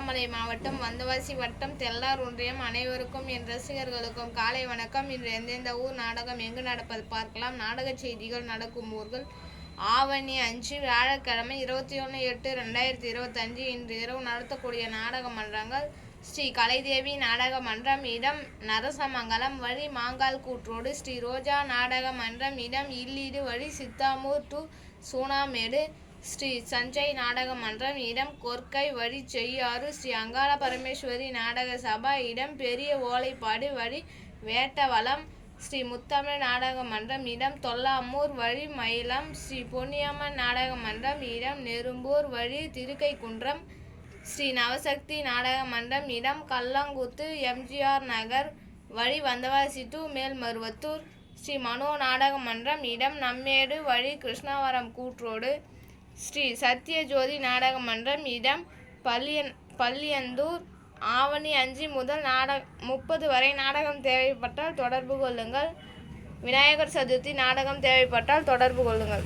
திருவண்ணாமலை மாவட்டம் வந்தவாசி வட்டம் தெல்லார் ஒன்றியம். அனைவருக்கும் என் ரசிகர்களுக்கும் காலை வணக்கம். இன்று எந்தெந்த ஊர் நாடகம் எங்கு நடப்பது பார்க்கலாம். நாடக செய்திகள் நடக்கும் ஊர்கள். ஆவணி 5 வியாழக்கிழமை 21/8/2025 இன்று இரவு நடத்தக்கூடிய நாடக மன்றங்கள்: ஸ்ரீ கலைதேவி நாடக மன்றம், இடம் நரசமங்கலம், வழி மாங்கால் கூற்றோடு. ஸ்ரீ ரோஜா நாடக மன்றம், இடம் இல்லீடு, வழி சித்தாமூர் டு சூனாமேடு. ஸ்ரீ சஞ்சய் நாடக மன்றம், இடம் கொர்க்கை, வழி செய்யாறு. ஸ்ரீ அங்காள பரமேஸ்வரி நாடக சபா, இடம் பெரிய ஓலைப்பாடு, வழி வேட்டவலம். ஸ்ரீ முத்தமிழ் நாடக மன்றம், இடம் தொல்லாமூர், வழி மயிலம். ஸ்ரீ பொன்னியம்மன் நாடக மன்றம், இடம் நெரும்பூர், வழி திருக்கைக்குன்றம். ஸ்ரீ நவசக்தி நாடக மன்றம், இடம் கல்லங்குத்து, எம்ஜிஆர் நகர், வழி வந்தவாசி டு மேல்மருவத்தூர். ஸ்ரீ மனோ நாடக மன்றம், இடம் நம்மேடு, வழி கிருஷ்ணாவரம் கூற்றோடு. ஸ்ரீ சத்யஜோதி நாடக மன்றம், இடம் பள்ளியந்தூர். ஆவணி 5 முதல் 30 வரை நாடகம் தேவைப்பட்டால் தொடர்பு கொள்ளுங்கள். விநாயகர் சதுர்த்தி நாடகம் தேவைப்பட்டால் தொடர்பு கொள்ளுங்கள்.